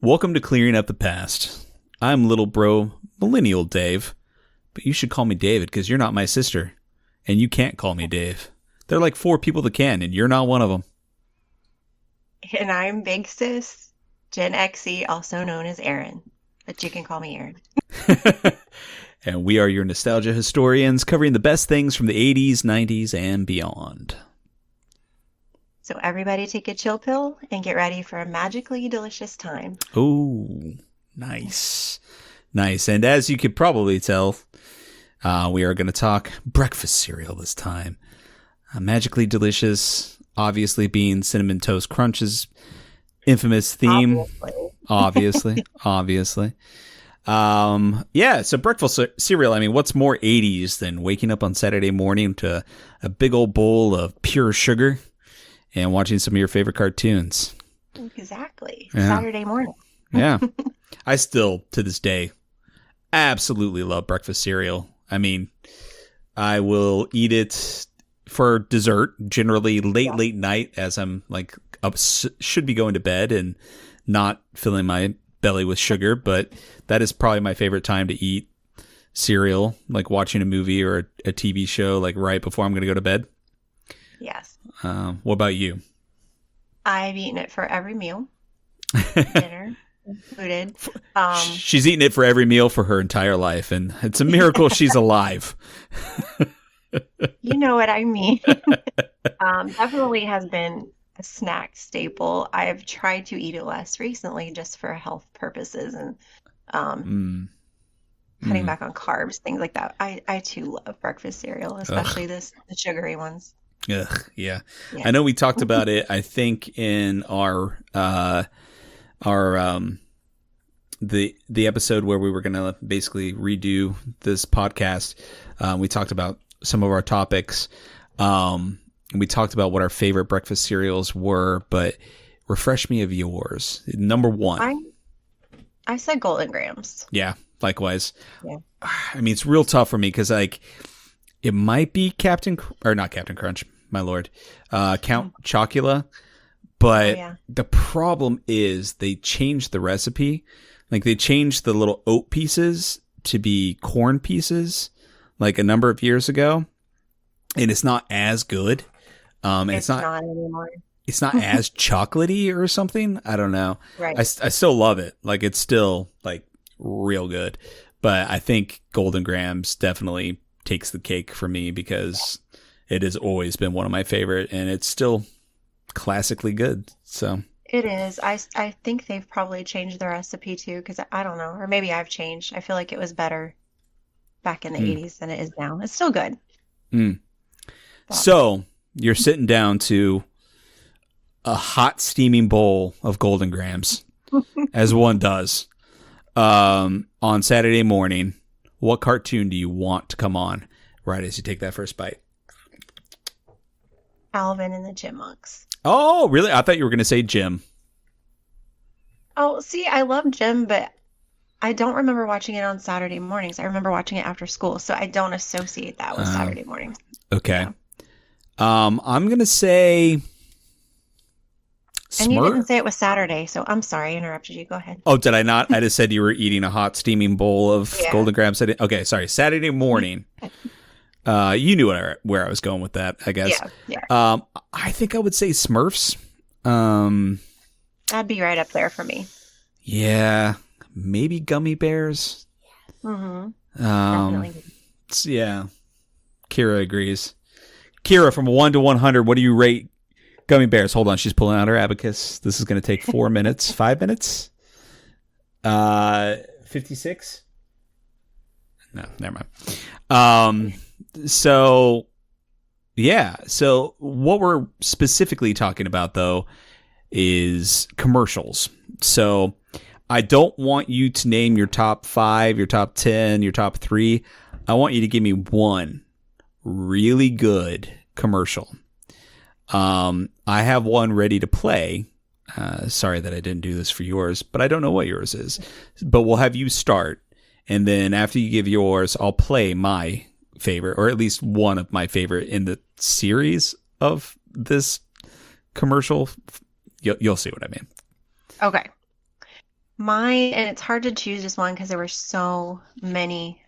Welcome to Clearing Up the Past. I'm little bro, Millennial Dave, but you should call me David because you're not my sister, and you can't call me Dave. There are like 4 people that can, and you're not one of them. And I'm Big Sis, Gen Xe, also known as Erin, but you can call me Erin. And we are your nostalgia historians covering the best things from the 80s, 90s, and beyond. So everybody take a chill pill and get ready for a magically delicious time. Oh, nice. Nice. And as you could probably tell, we are going to talk breakfast cereal this time. Magically delicious, obviously being Cinnamon Toast Crunch's infamous theme. Obviously. Yeah, so breakfast cereal, I mean, what's more 80s than waking up on Saturday morning to a big old bowl of pure sugar and watching some of your favorite cartoons? Exactly. Yeah. Saturday morning. Yeah. I still, to this day, absolutely love breakfast cereal. I mean, I will eat it for dessert, generally late night as I'm like should be going to bed and not filling my belly with sugar, but that is probably my favorite time to eat cereal, like watching a movie or a TV show, like right before I'm going to go to bed. Yes. What about you? I've eaten it for every meal. Dinner included. She's eaten it for every meal for her entire life, and it's a miracle she's alive. You know what I mean. Definitely has been a snack staple. I've tried to eat it less recently just for health purposes and cutting back on carbs, things like that. I too love breakfast cereal, especially the sugary ones. Ugh, yeah. I know we talked about it, I think, in our the episode where we were going to basically redo this podcast. We talked about some of our topics. We talked about what our favorite breakfast cereals were, but refresh me of yours. Number 1. I said Golden Grahams. Yeah, likewise. Yeah. I mean, it's real tough for me because like it might be not Captain Crunch, my lord, Count Chocula, but the problem is they changed the recipe. Like they changed the little oat pieces to be corn pieces like a number of years ago, and it's not as good. It's not anymore. It's not as chocolatey or something. I don't know. Right. I still love it. Like it's still like real good, but I think Golden Grahams definitely takes the cake for me because it has always been one of my favorite, and it's still classically good. So it is. I think they've probably changed the recipe too, because I don't know, or maybe I've changed. I feel like it was better back in the 80s than it is now. It's still good. So you're sitting down to a hot steaming bowl of Golden Grahams, as one does, on Saturday morning. What cartoon do you want to come on right as you take that first bite? Alvin and the Chipmunks. Oh, really? I thought you were going to say Jim. Oh, see, I love Jim, but I don't remember watching it on Saturday mornings. I remember watching it after school, so I don't associate that with Saturday mornings. Okay. Yeah. I'm going to say Smurf. And you didn't say it was Saturday, so I'm sorry I interrupted you. Go ahead. Oh, did I not? I just said you were eating a hot steaming bowl of Golden Grahams. Okay, sorry. Saturday morning. You knew where I was going with that, I guess. Yeah. I think I would say Smurfs. That'd be right up there for me. Yeah. Maybe Gummy Bears. Mm-hmm. Definitely. Yeah. Kira agrees. Kira, from 1 to 100, what do you rate Gummy Bears? Hold on, she's pulling out her abacus. This is going to take 4 minutes. 5 minutes? 56? No, never mind. So what we're specifically talking about, though, is commercials. So I don't want you to name your top 5, your top 10, your top 3. I want you to give me one really good commercial. I have one ready to play. Sorry that I didn't do this for yours, but I don't know what yours is. But we'll have you start. And then after you give yours, I'll play my favorite, or at least one of my favorite in the series of this commercial. You'll see what I mean. Okay. Mine, and it's hard to choose just one because there were so many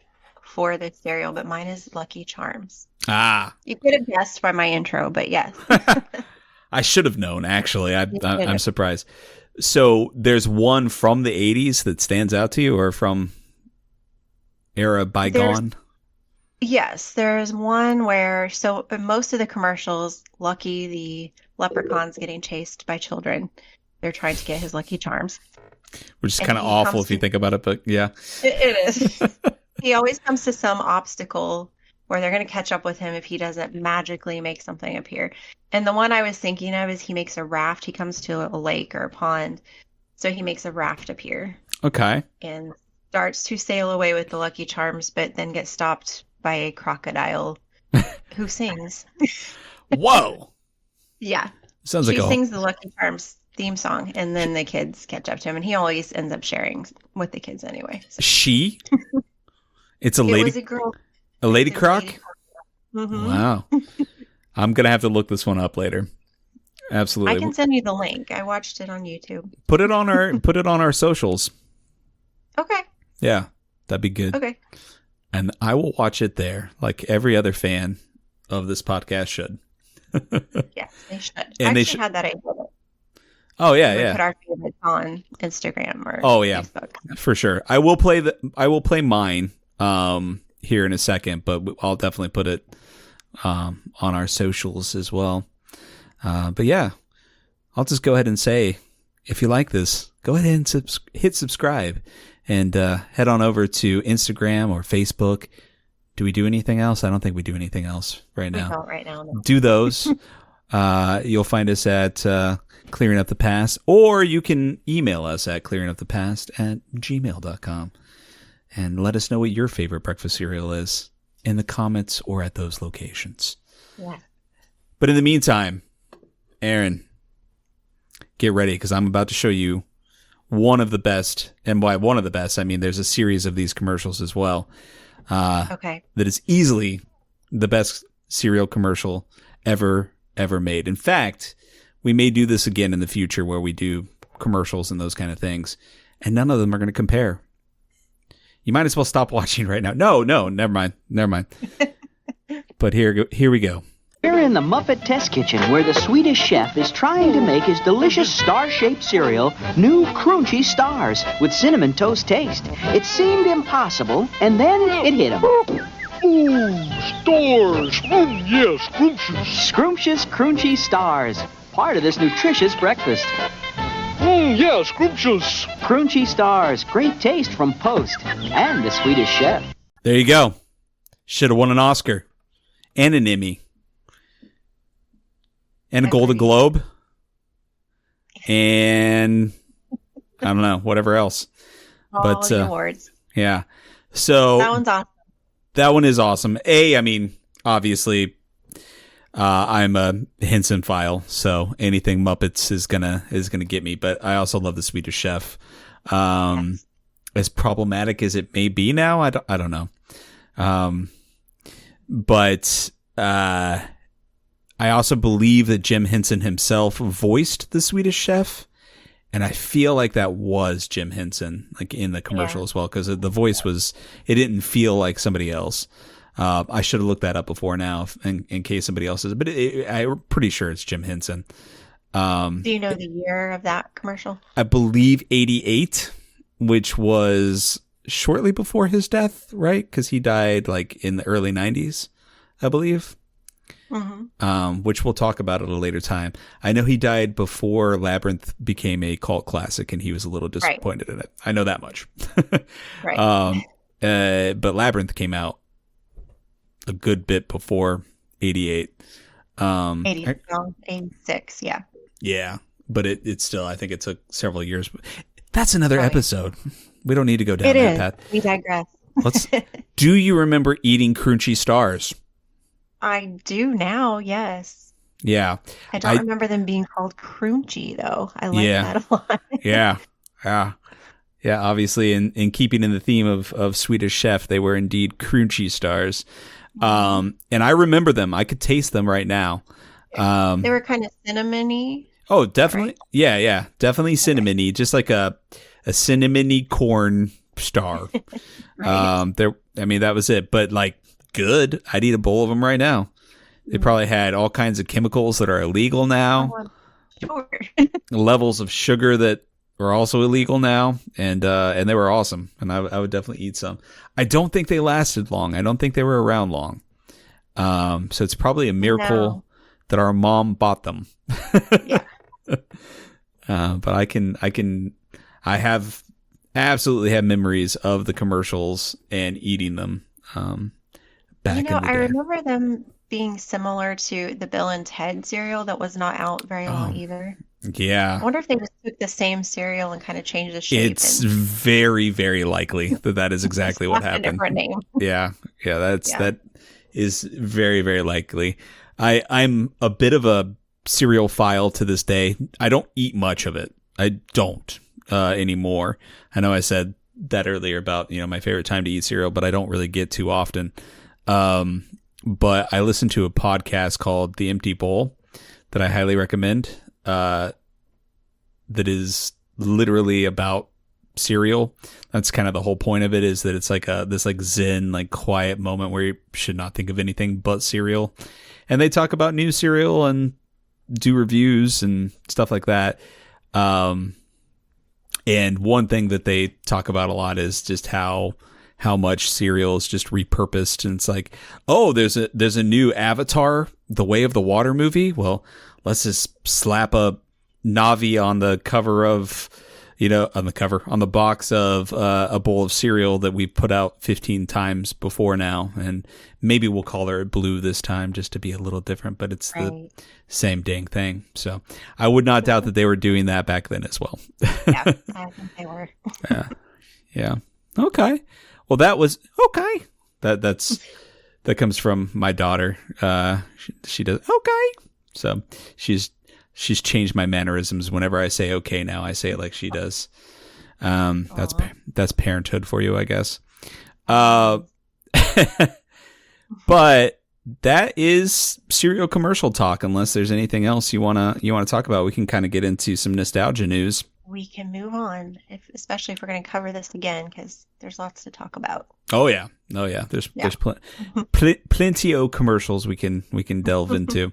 for this cereal, but mine is Lucky Charms. Ah, You could have guessed by my intro, but yes. I should have known, actually. You I'm could surprised. So there's one from the 80s that stands out to you, or from era bygone? Yes, there's one where, so in most of the commercials, Lucky the leprechaun's getting chased by children. They're trying to get his Lucky Charms. Which is And kind of he awful comes if you to, think about it, but yeah. it is. He always comes to some obstacle where they're going to catch up with him if he doesn't magically make something appear. And the one I was thinking of is he makes a raft. He comes to a lake or a pond. So he makes a raft appear Okay. and starts to sail away with the Lucky Charms, but then gets stopped by a crocodile who sings. Whoa. Yeah. Sounds like She a sings the Lucky Charms theme song, and then the kids catch up to him, and he always ends up sharing with the kids anyway. So she. It's a it was lady, a girl. a lady It was a croc. lady. Hmm. Wow. I'm gonna have to look this one up later. I Absolutely. can send you the link. I watched it on YouTube. Put it on our socials. Okay. Yeah, that'd be good. Okay. And I will watch it there, like every other fan of this podcast should. Yes, they should. And I they actually should. had that idea. Oh yeah, We yeah. put our favorites on Instagram or Oh yeah, Facebook. for sure. I will play mine here in a second, but I'll definitely put it on our socials as well. But yeah, I'll just go ahead and say, if you like this, go ahead and hit subscribe and head on over to Instagram or Facebook. Do we do anything else? I don't think we do anything else right We now. don't right now. No. Do those. You'll find us at Clearing Up the Past, or you can email us at clearingupthepast@gmail.com and let us know what your favorite breakfast cereal is in the comments or at those locations. Yeah. But in the meantime, Aaron, get ready, because I'm about to show you one of the best, and by one of the best, I mean there's a series of these commercials as well, Okay. that is easily the best cereal commercial ever made. In fact, we may do this again in the future where we do commercials and those kind of things, and none of them are going to compare. You might as well stop watching right now. No, never mind. But here we go. We're in the Muppet Test Kitchen where the Swedish chef is trying to make his delicious star-shaped cereal new Croonchy Stars with cinnamon toast taste. It seemed impossible, and then it hit him. Ooh, stars! Yes, scrumptious! Scrumptious Croonchy Stars, part of this nutritious breakfast. Yes, scrumptious! Croonchy Stars, great taste from Post and the Swedish chef. There you go. Should have won an Oscar and an Emmy and a Golden Globe and I don't know, whatever else. All the awards. Yeah. So That one's awesome. that one is awesome. I mean, obviously, I'm a Henson file, so anything Muppets is gonna get me. But I also love the Swedish Chef. Yes. As problematic as it may be now, I don't know. But I also believe that Jim Henson himself voiced the Swedish Chef, and I feel like that was Jim Henson, like in the commercial as well, because the voice it didn't feel like somebody else. I should have looked that up before now in case somebody else is, but I'm pretty sure it's Jim Henson. Do you know the year of that commercial? I believe 88, which was shortly before his death, right? Because he died like in the early 90s, I believe. Mm-hmm. Which we'll talk about at a later time. I know he died before Labyrinth became a cult classic, and he was a little disappointed in it. I know that much. Right. But Labyrinth came out a good bit before 88. 86, yeah. Yeah, but it still, I think it took several years. That's another episode. We don't need to go down that path. We digress. Do you remember eating Croonchy Stars? I do now, yes. Yeah. I don't remember them being called Croonchy, though. I like that a lot. Yeah. Obviously, in keeping in the theme of Swedish Chef, they were indeed Croonchy Stars. And I remember them. I could taste them right now. They were kind of cinnamony. Oh, definitely. Right? Yeah. Definitely cinnamony. Just like a a cinnamony corn star. Right. That was it. But like, good. I'd eat a bowl of them right now. They probably had all kinds of chemicals that are illegal now. Sure. Levels of sugar that are also illegal now, and they were awesome. And I would definitely eat some. I don't think they lasted long. I don't think they were around long. So it's probably a miracle that our mom bought them. Yeah. But I have absolutely have memories of the commercials and eating them. Back in the day. I remember them being similar to the Bill and Ted cereal that was not out very long either. Yeah. I wonder if they just took the same cereal and kind of changed the shape. It's very, very likely that is exactly what happened. A different name. Yeah. That is very, very likely. I'm a bit of a cereal file to this day. I don't eat much of it. I don't anymore. I know I said that earlier about, my favorite time to eat cereal, but I don't really get too often. But I listened to a podcast called The Empty Bowl that I highly recommend. That is literally about cereal. That's kind of the whole point of it, is that it's like this like zen, like quiet moment where you should not think of anything but cereal. And they talk about new cereal and do reviews and stuff like that. And one thing that they talk about a lot is just how much cereal is just repurposed. And it's like, oh, there's a new Avatar, The Way of the Water movie. Well, let's just slap a Navi on the cover of, on the box of a bowl of cereal that we've put out 15 times before now. And maybe we'll color it blue this time just to be a little different, but it's the same dang thing. So I would not doubt that they were doing that back then as well. Yeah, I think they were. Yeah. Okay. Well, that was okay. That comes from my daughter. She does okay. So she's changed my mannerisms. Whenever I say okay now, I say it like she does. That's parenthood for you, I guess. But that is cereal commercial talk. Unless there's anything else you wanna talk about, we can kind of get into some nostalgia news. We can move on, especially if we're going to cover this again, because there's lots to talk about. Oh yeah. There's plenty of commercials we can delve into,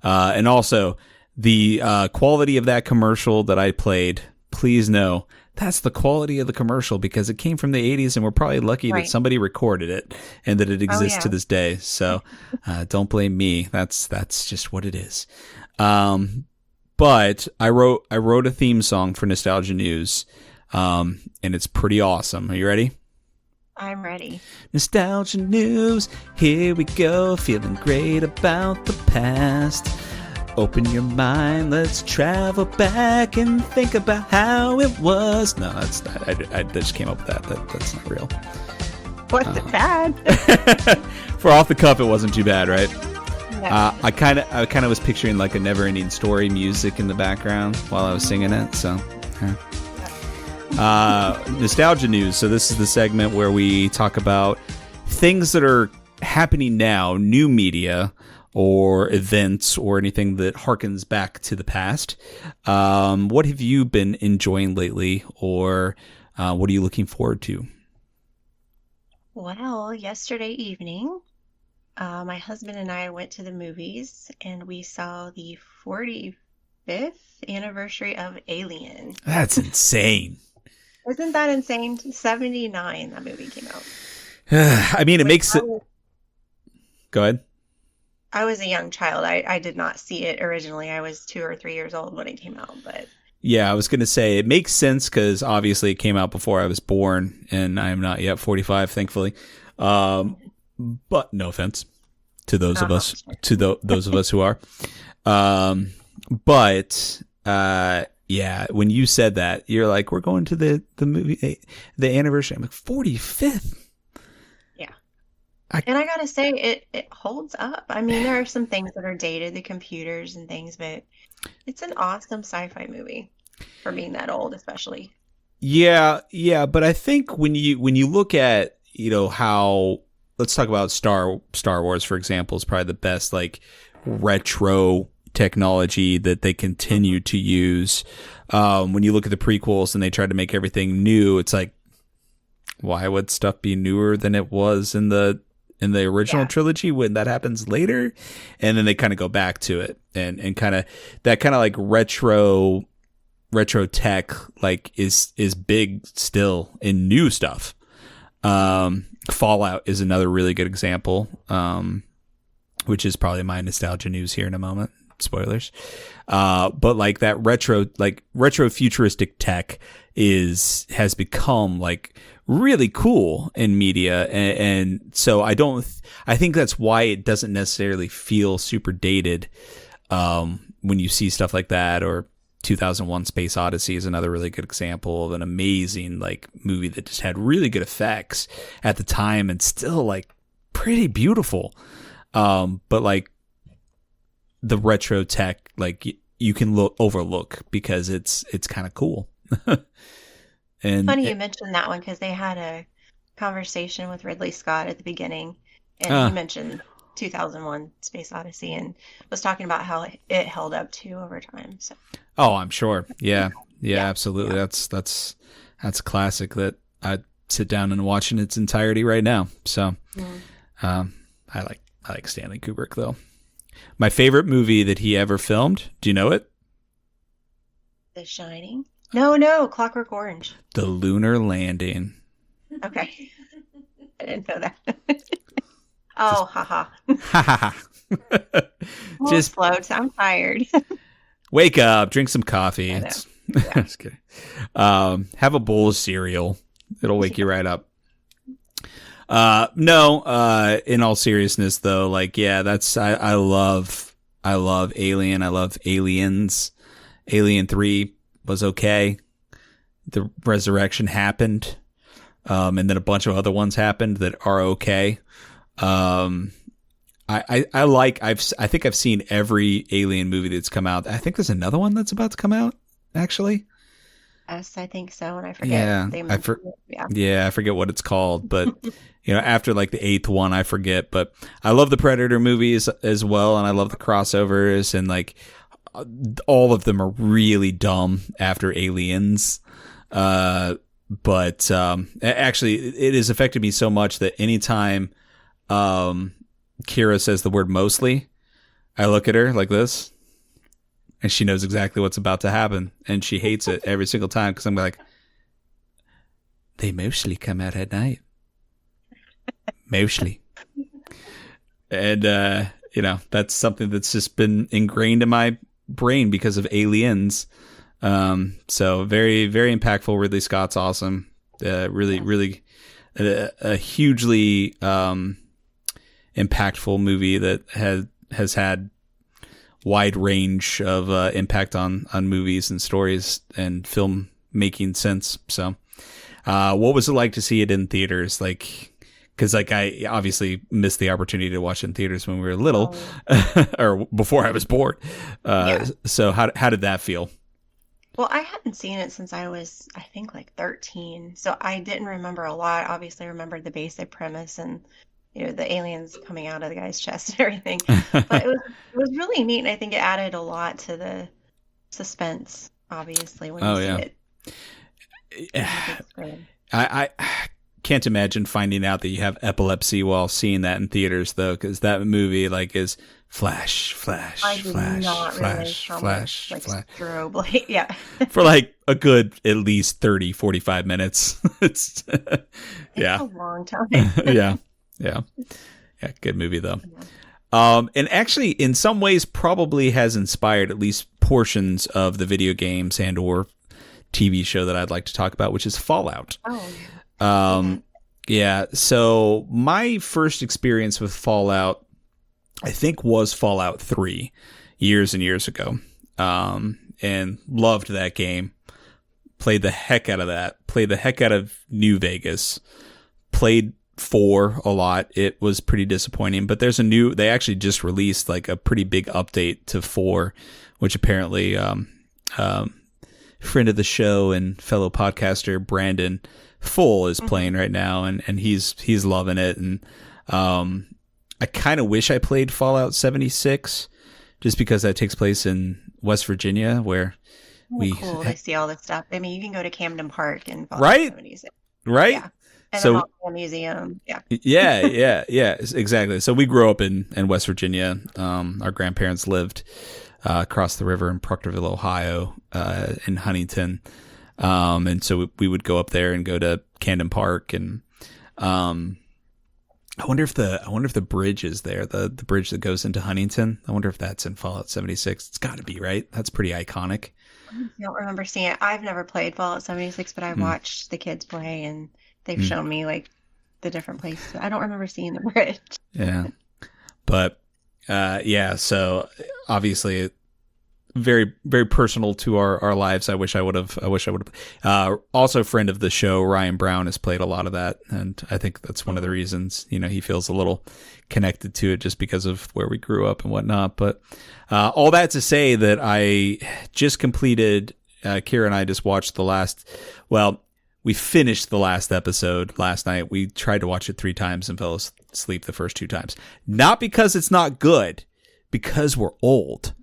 and also the quality of that commercial that I played. Please know that's the quality of the commercial because it came from the 80s, and we're probably lucky that somebody recorded it and that it exists to this day. So don't blame me. That's just what it is. But I wrote a theme song for Nostalgia News, and it's pretty awesome. Are you ready? I'm ready. Nostalgia News, here we go, feeling great about the past. Open your mind, let's travel back and think about how it was. No, that's not. I just came up with that. That's not real. What's it bad? For off the cuff, it wasn't too bad, right? No. I kind of was picturing like a never-ending story music in the background while I was singing it. So, Nostalgia News. So this is the segment where we talk about things that are happening now, new media or events or anything that harkens back to the past. What have you been enjoying lately, or what are you looking forward to? Well, yesterday evening, my husband and I went to the movies, and we saw the 45th anniversary of Alien. That's insane. Isn't that insane? 79, that movie came out. I mean, it makes it... Go ahead. I was a young child. I did not see it originally. I was 2 or 3 years old when it came out, but... Yeah, I was going to say, it makes sense because obviously it came out before I was born, and I am not yet 45, thankfully. But no offense to those of us, those of us who are. But yeah, when you said that, you're like, we're going to the movie, the anniversary. I'm like, 45th. Yeah. And I gotta say, it holds up. I mean, there are some things that are dated, the computers and things, but it's an awesome sci-fi movie for being that old, especially. Yeah, but I think when you look at, how, let's talk about Star Wars, for example, is probably the best like retro technology that they continue to use. When you look at the prequels and they try to make everything new, it's like, why would stuff be newer than it was in the original trilogy when that happens later? And then they kind of go back to it and kind of that kind of like retro tech like is big still in new stuff. Fallout is another really good example, which is probably my nostalgia news here in a moment. Spoilers. But like that retro futuristic tech has become like really cool in media. And so I think that's why it doesn't necessarily feel super dated. When you see stuff like that, or 2001 Space Odyssey is another really good example of an amazing like movie that just had really good effects at the time and still like pretty beautiful. But like the retro tech, like you can overlook because it's kind of cool. And funny you mentioned that one because they had a conversation with Ridley Scott at the beginning, and he mentioned 2001 Space Odyssey and was talking about how it held up too over time. So. Oh, I'm sure. Yeah, absolutely. Yeah. That's a classic that I'd sit down and watch in its entirety right now. So, I like Stanley Kubrick though. My favorite movie that he ever filmed. Do you know it? The Shining. No, Clockwork Orange. The Lunar Landing. Okay, I didn't know that. Oh, haha. Just floats. I'm tired. Wake up, drink some coffee. Just kidding. Have a bowl of cereal. It'll wake you right up. No, in all seriousness though, like, yeah, I love Alien. I love Aliens. Alien 3 was okay. The Resurrection happened. And then a bunch of other ones happened that are okay. I think I've seen every Alien movie that's come out. I think there's another one that's about to come out, actually. Yes, I think so, and I forget. I forget what it's called, but after like the 8th one, I forget. But I love the Predator movies as well, and I love the crossovers, and like all of them are really dumb after Aliens. But actually, it has affected me so much that anytime Kira says the word mostly, I look at her like this, and she knows exactly what's about to happen, and she hates it every single time because I'm like, they mostly come out at night. Mostly. And, that's something that's just been ingrained in my brain because of Aliens. So very, very impactful. Ridley Scott's awesome. Really a hugely impactful movie that has had wide range of impact on movies and stories and film making sense. So what was it like to see it in theaters? Like, because like I obviously missed the opportunity to watch it in theaters when we were little, or before I was born. So how did that feel? Well, I hadn't seen it since I was, I think, like 13. So I didn't remember a lot. Obviously, I remembered the basic premise and the aliens coming out of the guy's chest and everything. But it was really neat, and I think it added a lot to the suspense. Obviously, when you see it. I can't imagine finding out that you have epilepsy while seeing that in theaters, though, because that movie is flash, flash, flash, flash, flash, like flash. Strobe light, yeah. For like a good at least 30, 45 minutes. It's a long time. Yeah. Good movie though. And actually, in some ways, probably has inspired at least portions of the video games and or TV show that I'd like to talk about, which is Fallout. So my first experience with Fallout, I think, was Fallout 3 years and years ago, and loved that game. Played the heck out of that. Played the heck out of New Vegas. Played 4 a lot. It was pretty disappointing, but they actually just released like a pretty big update to 4, which apparently friend of the show and fellow podcaster Brandon Full is playing right now, and he's loving it. And I kind of wish I played Fallout 76 just because that takes place in West Virginia, where we cool to see all this stuff. I mean, you can go to Camden Park and right, right. Yeah. And So the Hospital Museum. Yeah. yeah, exactly. So we grew up in West Virginia. Our grandparents lived across the river in Proctorville, Ohio, in Huntington. And so we would go up there and go to Camden Park, and I wonder if the bridge is there, the bridge that goes into Huntington. I wonder if that's in Fallout 76. It's got to be, right? That's pretty iconic. I don't remember seeing it. I've never played Fallout 76, but I watched the kids play, and they've shown me like the different places. I don't remember seeing the bridge. Yeah, but yeah. So obviously, very very personal to our lives. I wish I would have. Also, a friend of the show, Ryan Brown, has played a lot of that, and I think that's one of the reasons he feels a little connected to it, just because of where we grew up and whatnot. But all that to say that I just completed. Kira and I just watched we finished the last episode last night. We tried to watch it 3 times and fell asleep the first 2 times. Not because it's not good, because we're old.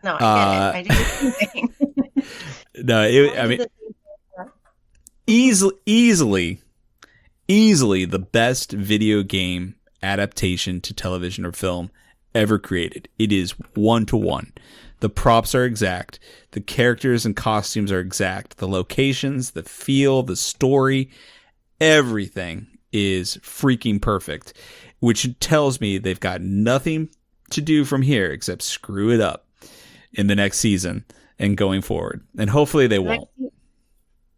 No, I get it. I do the same thing. No, I mean, easily the best video game adaptation to television or film ever created. It is 1-to-1. The props are exact. The characters and costumes are exact. The locations, the feel, the story, everything is freaking perfect, which tells me they've got nothing to do from here except screw it up in the next season and going forward. And hopefully they won't.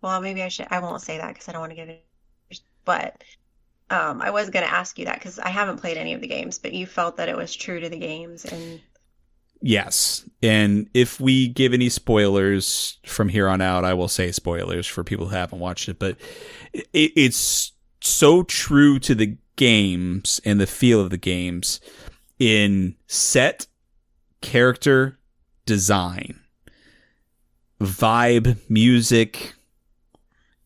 Well, maybe I won't say that because I don't want to give it. But I was going to ask you that because I haven't played any of the games, but you felt that it was true to the games. And yes. And if we give any spoilers from here on out, I will say spoilers for people who haven't watched it. But it's so true to the games and the feel of the games in set, character, design, vibe, music,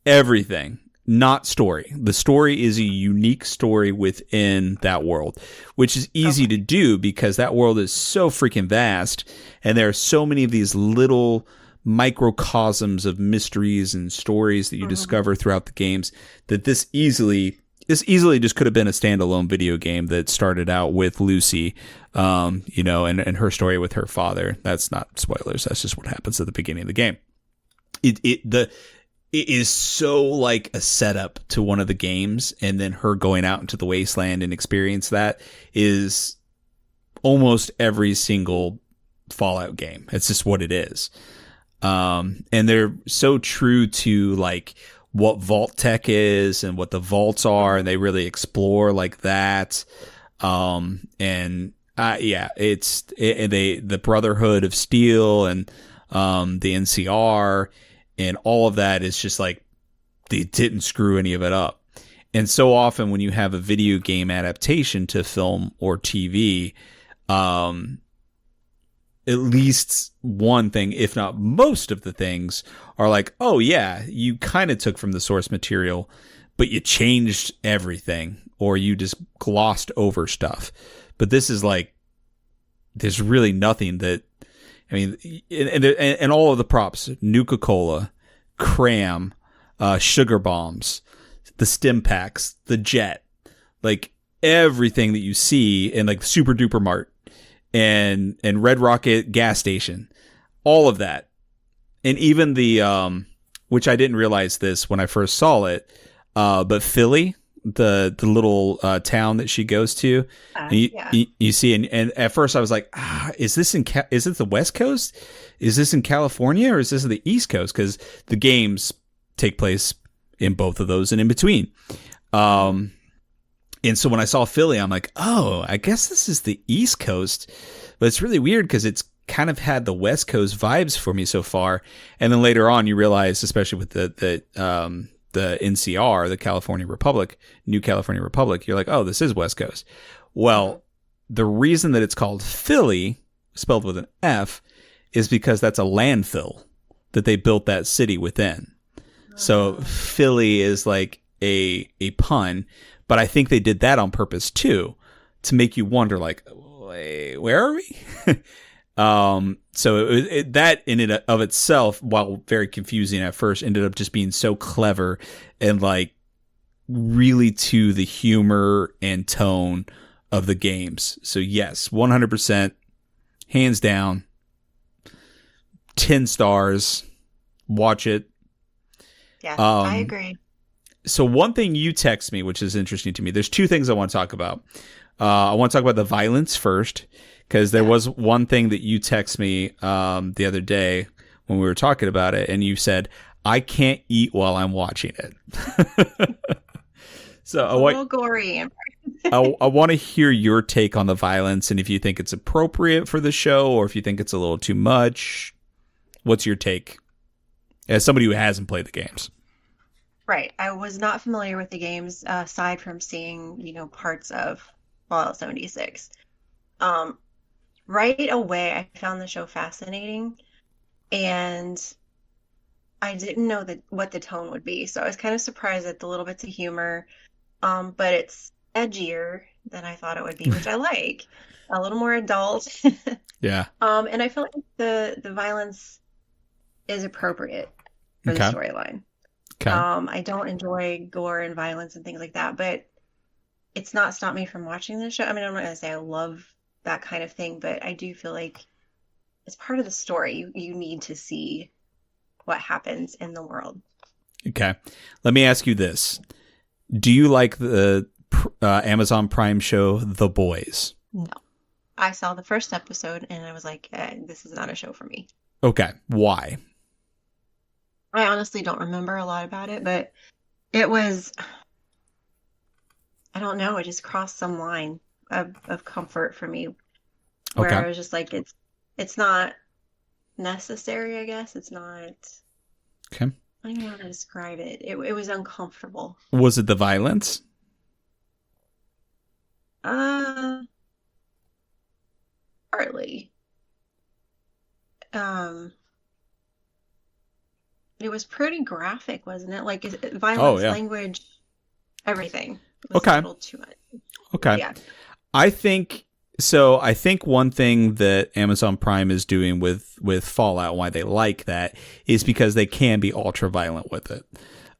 everything. Not story. The story is a unique story within that world, which is easy to do because that world is so freaking vast, and there are so many of these little microcosms of mysteries and stories that you discover throughout the games that this easily just could have been a standalone video game that started out with Lucy, and her story with her father. That's not spoilers. That's just what happens at the beginning of the game. It is so like a setup to one of the games, and then her going out into the wasteland and experience that is almost every single Fallout game. It's just what it is. And they're so true to like what vault tech is and what the vaults are, and they really explore like that. The Brotherhood of Steel and the NCR and all of that is just like they didn't screw any of it up. And so often when you have a video game adaptation to film or TV, at least one thing, if not most of the things, are like, oh yeah, you kind of took from the source material, but you changed everything, or you just glossed over stuff. But this is like, there's really nothing that, I mean, and all of the props, Nuka-Cola, Cram, Sugar Bombs, the stim packs, the jet, like everything that you see in like Super Duper Mart and Red Rocket gas station, all of that. And even the, which I didn't realize this when I first saw it, but Philly, the little town that she goes to, you see, and at first I was like, is this the West Coast? Is this in California, or is this the East Coast? Because the games take place in both of those and in between. And so when I saw Philly, I'm like, oh, I guess this is the East Coast. But it's really weird because it's kind of had the West Coast vibes for me so far. And then later on, you realize, especially with the NCR, the California Republic, New California Republic, you're like, oh, this is West Coast. Well, the reason that it's called Philly, spelled with an F, is because that's a landfill that they built that city within. So Philly is like a pun, but I think they did that on purpose too, to make you wonder like, wait, where are we? So that in and of itself, while very confusing at first, ended up just being so clever and like really to the humor and tone of the games. So yes, 100%, hands down, 10 stars. Watch it. Yes, I agree. So one thing you text me, which is interesting to me, there's two things I want to talk about. I want to talk about the violence first, because there was one thing that you text me the other day when we were talking about it, and you said, I can't eat while I'm watching it. So a little gory. I want to hear your take on the violence, and if you think it's appropriate for the show or if you think it's a little too much. What's your take as somebody who hasn't played the games? Right. I was not familiar with the games aside from seeing, parts of Fallout 76. Right away, I found the show fascinating, and I didn't know what the tone would be. So I was kind of surprised at the little bits of humor, but it's edgier than I thought it would be, which I like. A little more adult. Yeah. And I feel like the violence is appropriate for the storyline. Okay. I don't enjoy gore and violence and things like that, but it's not stopped me from watching the show. I mean, I'm not going to say I love that kind of thing, but I do feel like it's part of the story. You need to see what happens in the world. Okay. Let me ask you this. Do you like the Amazon Prime show, The Boys? No. I saw the first episode and I was like, this is not a show for me. Okay. Why? I honestly don't remember a lot about it, but it was, I don't know, it just crossed some line of comfort for me where I was just like, it's not necessary, I guess. It's not. Okay. I don't know how to describe it. It was uncomfortable. Was it the violence? Partly. It was pretty graphic, wasn't it? Like violence, language, everything. It was a little too much. Okay. Yeah. I think one thing that Amazon Prime is doing with Fallout, why they like that, is because they can be ultra violent with it.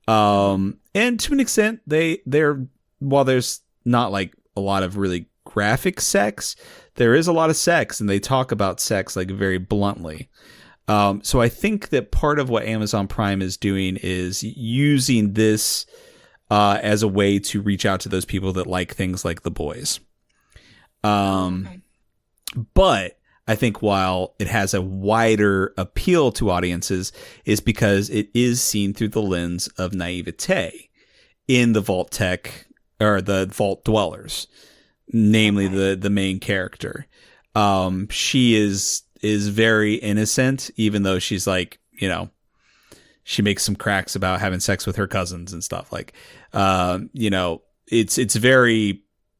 And to an extent, they're while there's not like a lot of really graphic sex, there is a lot of sex, and they talk about sex like very bluntly. So I think that part of what Amazon Prime is doing is using this as a way to reach out to those people that like things like The Boys. But I think while it has a wider appeal to audiences is because it is seen through the lens of naivete in the Vault Tech or the Vault Dwellers, namely the main character. She is very innocent, even though she's like, she makes some cracks about having sex with her cousins and stuff. Like,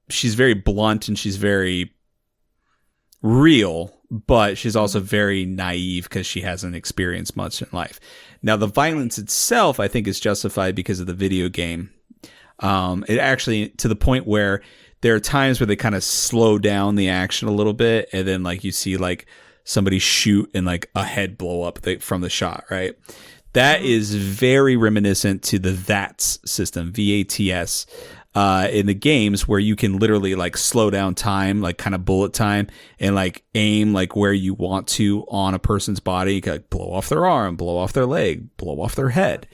she's very blunt and she's very real, but she's also very naive because she hasn't experienced much in life. Now, the violence itself, I think, is justified because of the video game. It actually, to the point where there are times where they kind of slow down the action a little bit, and then like you see like somebody shoot and like a head blow up from the shot, right? That is very reminiscent to the VATS system, VATS, in the games, where you can literally like slow down time, like kind of bullet time, and like aim like where you want to on a person's body. You can like blow off their arm, blow off their leg, blow off their head.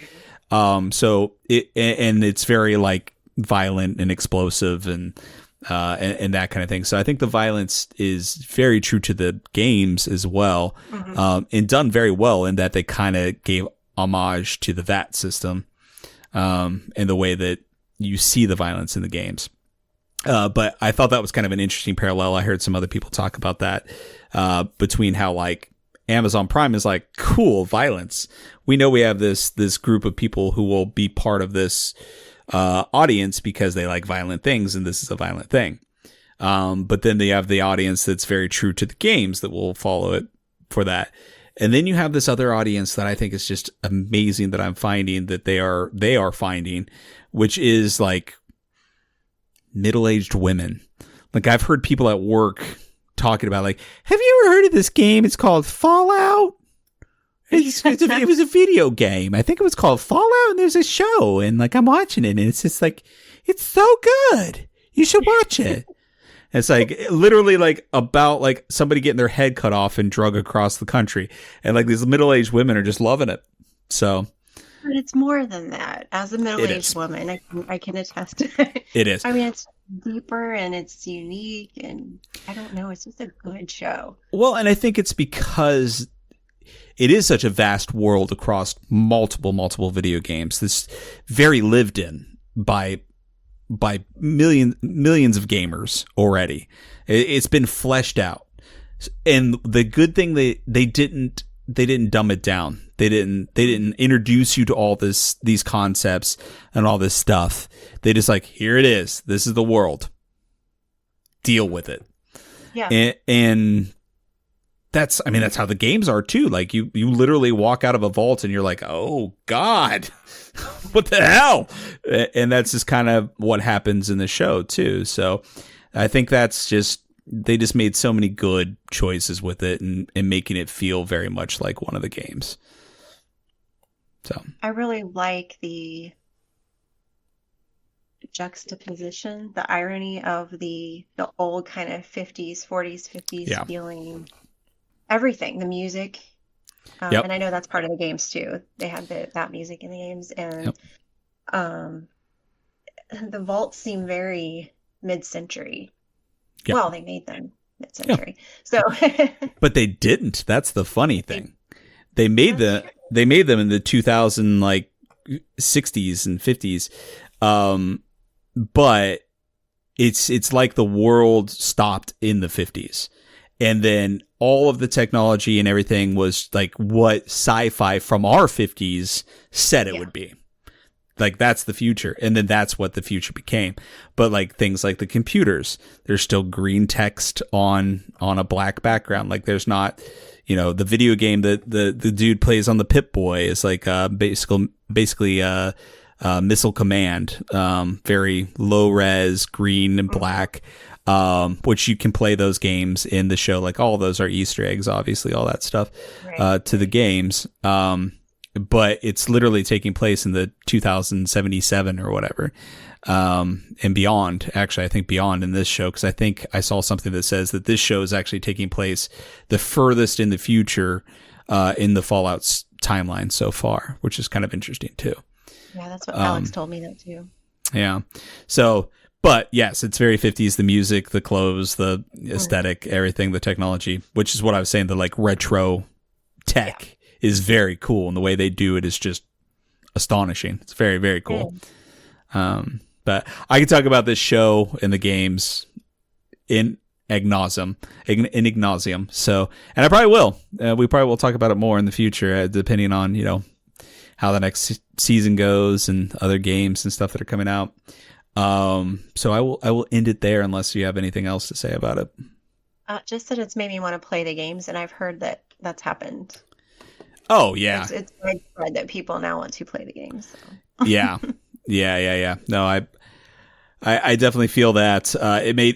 So it's very like violent and explosive and that kind of thing. So I think the violence is very true to the games as well, and done very well in that they kind of gave homage to the VAT system, and the way that you see the violence in the games. But I thought that was kind of an interesting parallel. I heard some other people talk about that, between how like Amazon Prime is like, cool, violence. We know we have this group of people who will be part of this audience because they like violent things, and this is a violent thing. But then they have the audience that's very true to the games that will follow it for that. And then you have this other audience that I think is just amazing that I'm finding that they are finding, which is like middle-aged women. Like I've heard people at work talking about like, have you ever heard of this game? It's called Fallout. It was a video game. I think it was called Fallout, and there's a show, and like I'm watching it, and it's just like, it's so good. You should watch it. It's like literally like about like somebody getting their head cut off and drug across the country. And like these middle-aged women are just loving it. So. But it's more than that. As a middle-aged woman, I can attest to it. It is. I mean, it's deeper and it's unique, and I don't know. It's just a good show. Well, and I think it's because it is such a vast world across multiple video games. This very lived in by millions of gamers already. It's been fleshed out, and the good thing they didn't dumb it down. They didn't introduce you to all these concepts and all this stuff. They just like, here it is. This is the world. Deal with it. Yeah. And that's how the games are too. Like you literally walk out of a vault and you're like, oh God, what the hell? And that's just kind of what happens in the show too. So I think that's just, they just made so many good choices with it and making it feel very much like one of the games. So I really like the juxtaposition, the irony of the old kind of 50s, 40s, 50s feeling. Everything, the music, and I know that's part of the games too. They had that music in the games, and the vaults seem very mid-century. Yep. Well, they made them mid-century, so. But they didn't. That's the funny thing. They made them in the 2000 like 60s and 50s, but it's like the world stopped in the 50s. And then all of the technology and everything was like what sci-fi from our 50s said it would be. Like that's the future. And then that's what the future became. But like things like the computers, there's still green text on a black background. Like there's not, the video game that the dude plays on the Pip-Boy is like basically Missile Command, very low res, green and black. Which you can play those games in the show. Like all of those are Easter eggs, obviously, all that stuff, to the games. But it's literally taking place in the 2077 or whatever, and beyond. Actually, I think beyond in this show, because I think I saw something that says that this show is actually taking place the furthest in the future, in the Fallout's timeline so far, which is kind of interesting too. Yeah, that's what Alex told me that too. Yeah. So, but yes, it's very 50s, the music, the clothes, the aesthetic, everything, the technology, which is what I was saying, the like retro tech is very cool. And the way they do it is just astonishing. It's very, very cool. But I could talk about this show and the games in ad nauseam. So, and I probably will. We probably will talk about it more in the future, depending on, how the next season goes and other games and stuff that are coming out. So I will end it there unless you have anything else to say about it. Just that it's made me want to play the games, and I've heard that that's happened. Oh yeah, it's widespread that people now want to play the games. So. Yeah. No, I definitely feel that.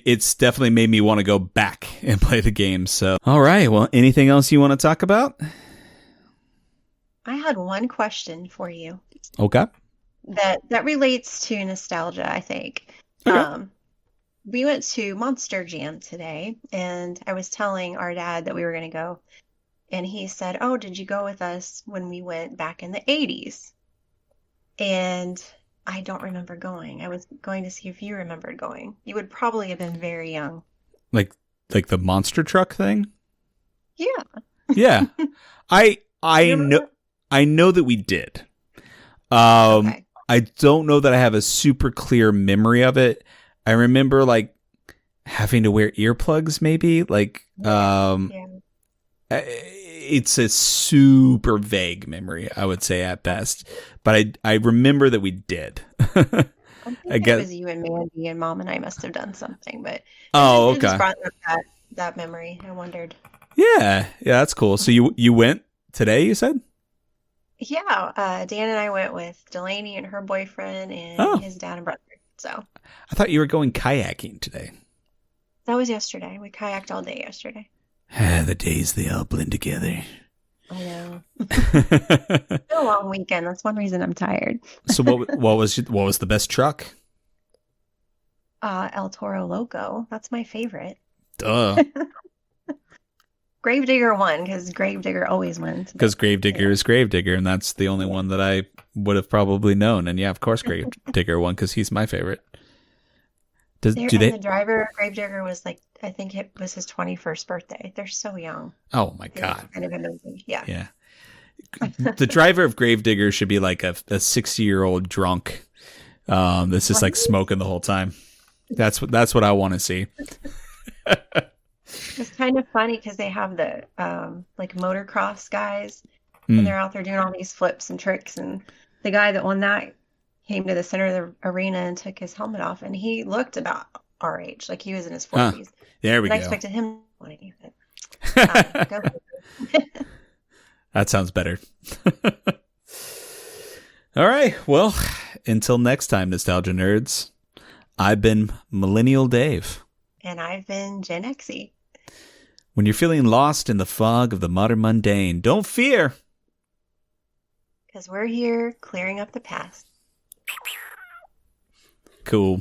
It's definitely made me want to go back and play the games. So all right, well, anything else you want to talk about? I had one question for you. Okay. That relates to nostalgia, I think. Okay. We went to Monster Jam today, and I was telling our dad that we were going to go, and he said, "Oh, did you go with us when we went back in the 80s?" And I don't remember going. I was going to see if you remembered going. You would probably have been very young. Like the monster truck thing? Yeah. Yeah. I know that we did. Okay. I don't know that I have a super clear memory of it. I remember like having to wear earplugs maybe, like it's a super vague memory, I would say at best, but I remember that we did. I guess it was you and Mandy, and Mom and I must have done something, but okay. It just brought up that memory. I wondered. Yeah, that's cool. So you went today, you said? Yeah, Dan and I went with Delaney and her boyfriend and his dad and brother. So I thought you were going kayaking today. That was yesterday. We kayaked all day yesterday. The days, they all blend together. I know. It's been a long weekend. That's one reason I'm tired. So what was the best truck? El Toro Loco. That's my favorite. Duh. Gravedigger won because Gravedigger always wins. Because Gravedigger is Gravedigger, and that's the only one that I would have probably known. And yeah, of course, Gravedigger won because he's my favorite. The driver of Gravedigger was like, I think it was his 21st birthday. They're so young. Oh my God. Kind of amazing. Yeah. Yeah. The driver of Gravedigger should be like a 60-year-old drunk. That's just like smoking the whole time. That's what I want to see. It's kind of funny because they have the like motocross guys, and they're out there doing all these flips and tricks. And the guy that won that came to the center of the arena and took his helmet off, and he looked about our age, like he was in his 40s. There we go. I expected him to win anything. That sounds better. All right. Well, until next time, Nostalgia Nerds, I've been Millennial Dave. And I've been Gen Xy. When you're feeling lost in the fog of the modern mundane, don't fear. Because we're here clearing up the past. Cool.